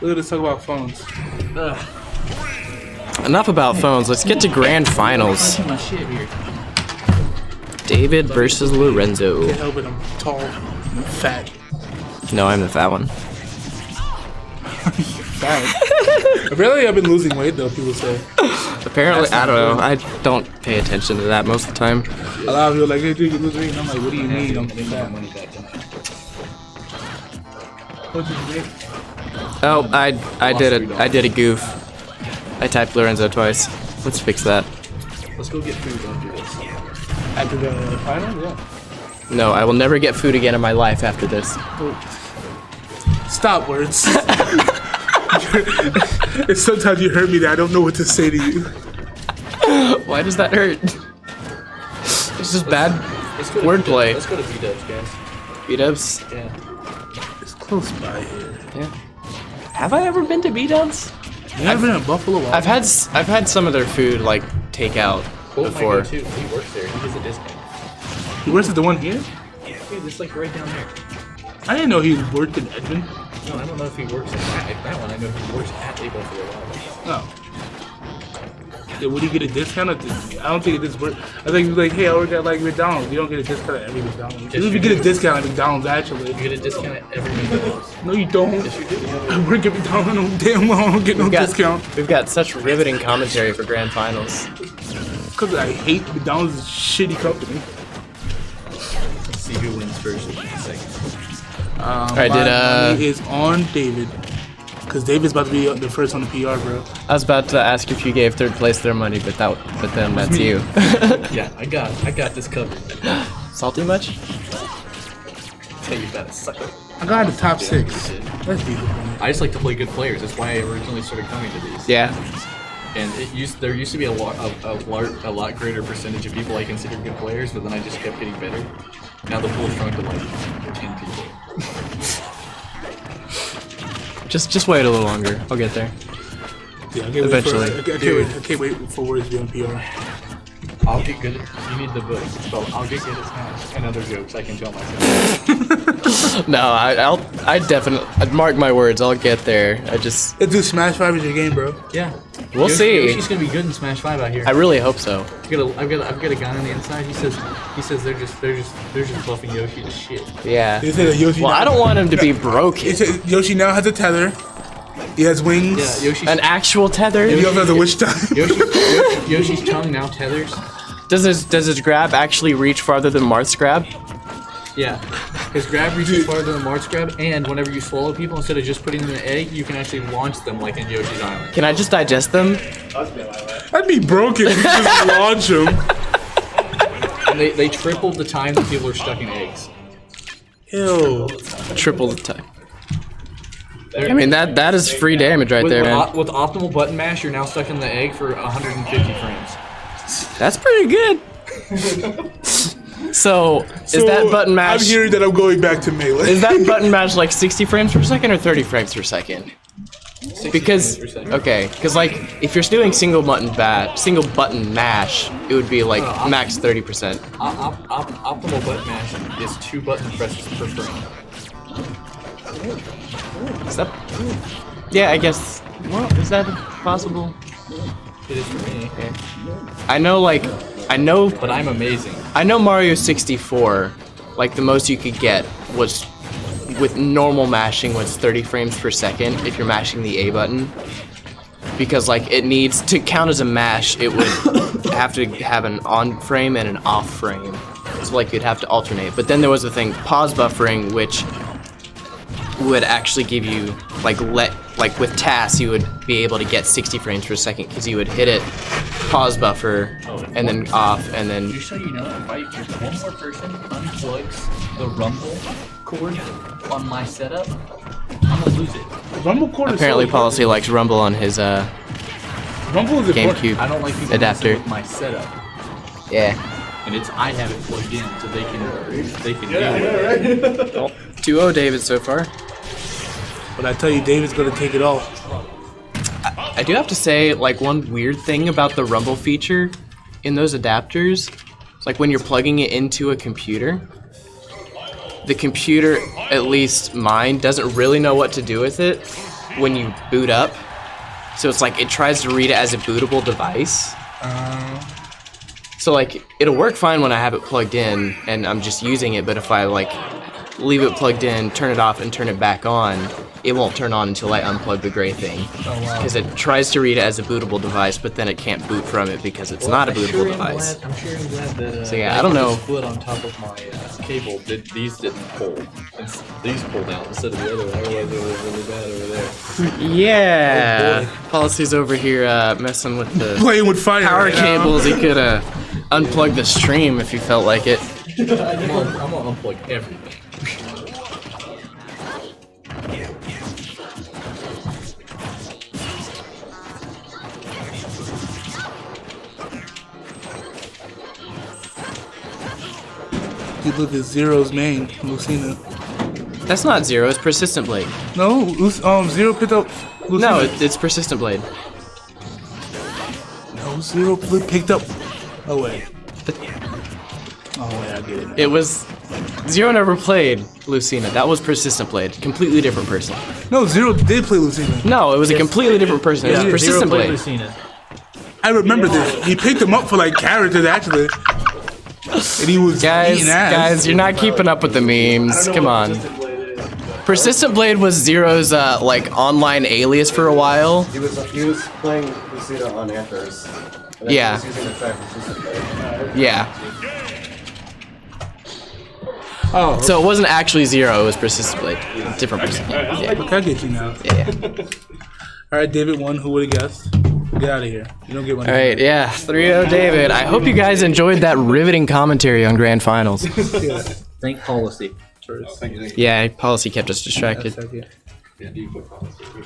Let's talk about phones. Enough about phones. Let's get to grand finals. My shit here. David versus Lorenzo. Can't help it, I'm tall and fat. No, I'm the fat one. Fat. Apparently I've been losing weight though, people say. Apparently, I don't know. I don't pay attention to that most of the time. A lot of people are like, hey dude, you lose weight. And I'm like, what do you mean? I'm fat. What'd you do? Oh, I did a goof. I typed Lorenzo twice. Let's fix that. Let's go get food after this. After the final? Yeah. No, I will never get food again in my life after this. Stop words. It's sometimes you hurt me that I don't know what to say to you. Why does that hurt? It's just bad wordplay. Let's go to B-Dubs, guys. B-Dubs? Yeah. It's close by here. Yeah. Have I ever been to B-Dubs? You ever been in Buffalo? I've had some of their food like takeout before. He works there. He gets a discount. He works at the one here? Yeah, it's like right down there. I didn't know he worked in Edmond. No, I don't know if he works at that one. I know he works at a Buffalo Wild Wings. Oh. Yeah, would he get a discount at this? I don't think it does work. I think he's like, hey, I work at like McDonald's. You don't get a discount at every McDonald's. Yes, If you get a discount at McDonald's, actually. You get a discount at every McDonald's. No, you don't. Yes, you do. I work at McDonald's. I know damn well I don't get no discount. We've got such riveting commentary for grand finals. Because I hate McDonald's shitty company. Let's see who wins first and second. My money is on David. Because David's about to be the first on the PR, bro. I was about to ask if you gave third place their money, but then that's you. Yeah, I got this covered. Salty much? Tell you about it, sucker. I got the top 6. That's decent. I just like to play good players. That's why I originally started coming to these. Yeah. And there used to be a lot greater percentage of people I considered good players, but then I just kept getting better. Now the pool shrunk to like 10 people. Just wait a little longer. I'll get there. Yeah, Eventually. I can't wait for words to be on PR. I'll get good at, you need the book, so I'll get good at Smash and other jokes I can tell myself. No, I definitely, I'd mark my words. I'll get there. Let's do Smash 5 as your game, bro. Yeah. We'll see. Yoshi's gonna be good in Smash 5 out here. I really hope so. I've got a guy on the inside. He says they're just buffing Yoshi to shit. Yeah. They say that Yoshi Well, I don't want him to be broken. He said Yoshi now has a tether. He has wings. Yeah, Yoshi. An actual tether? He also has a witch tongue. Yoshi's tongue now tethers. Does his grab actually reach farther than Marth's grab? Yeah. His grab reaches farther than Marth's grab, and whenever you swallow people, instead of just putting them in an egg, you can actually launch them like in Yoshi's Island. Can I just digest them? I'd be broken if you just launch him. And they tripled the time that people are stuck in eggs. Ew. Triple the time. I mean, that is free damage right there, man. With optimal button mash, you're now stuck in the egg for 150 frames. That's pretty good. So, is that button mash? I'm hearing that I'm going back to Melee. Is that button mash like 60 frames per second or 30 frames per second? Because okay, because like if you're doing single button mash, it would be like max 30%. Optimal button mash is 2 button presses per frame. Is that? Yeah, I guess. Well, is that possible? It is for me. Okay. I know. But I'm amazing. I know Mario 64. Like the most you could get was with normal mashing was 30 frames per second if you're mashing the A button. Because like it needs to count as a mash, it would have to have an on frame and an off frame. So like you'd have to alternate. But then there was a thing, pause buffering, which would actually give you like with TAS you would be able to get 60 frames per second because you would hit it, pause buffer, and then off, and then. Just so you know, if one more person unplugs the rumble cord on my setup, I'm gonna lose it. Rumble cord Apparently, is so Policy likes Rumble on his Rumble is important. GameCube I don't like people adapter. with my setup, Yeah. and I have it plugged in so they can deal with it. Well, 2-0 David so far. But I tell you, David's gonna take it all. I do have to say, like, one weird thing about the Rumble feature in those adapters, it's like when you're plugging it into a computer, the computer, at least mine, doesn't really know what to do with it. when you boot up. So it's like it tries to read it as a bootable device. So like it'll work fine when I have it plugged in and I'm just using it, but if I like leave it plugged in, turn it off, and turn it back on, it won't turn on until I unplug the gray thing. Because it tries to read it as a bootable device, but then it can't boot from it because it's not a bootable device. I'm sure I'm glad that. So yeah, I don't know. Split on top of my cable. These didn't pull. These pulled out instead of the other one. Otherwise, it was really bad over there. Yeah. Policy's over here messing with the Playing with fire. power right now. cables. He could unplug the stream if he felt like it. I'm gonna unplug everything. You look at Zero's main, Lucina. That's not Zero. It's Persistent Blade. No, Zero picked up Lucina. No, it's Persistent Blade. No, Zero picked up. Oh wait. Oh wait, I get it. It was Zero never played Lucina. That was Persistent Blade. Completely different person. No, Zero did play Lucina. No, it was a completely different person. It was Persistent Blade. I remember this. He picked him up for like characters actually. And he was eating ass. Guys, you're not keeping up with the memes. Come on. Persistent Blade was Zero's like online alias for a while. He was playing Lucina on Anthers. And then Yeah. He was using the track Persistent Blade. Yeah. Oh, So it wasn't actually Zero. It was Persistent Blade. Different person. Yeah. okay, I get you now. Yeah. All right, David won. Who would have guessed? Get out of here. You don't get one. All right. Yeah. 3-0 David. I hope you guys enjoyed that riveting commentary on Grand Finals. Thank policy. First. Yeah, policy kept us distracted. Second. Yeah, do you put policy?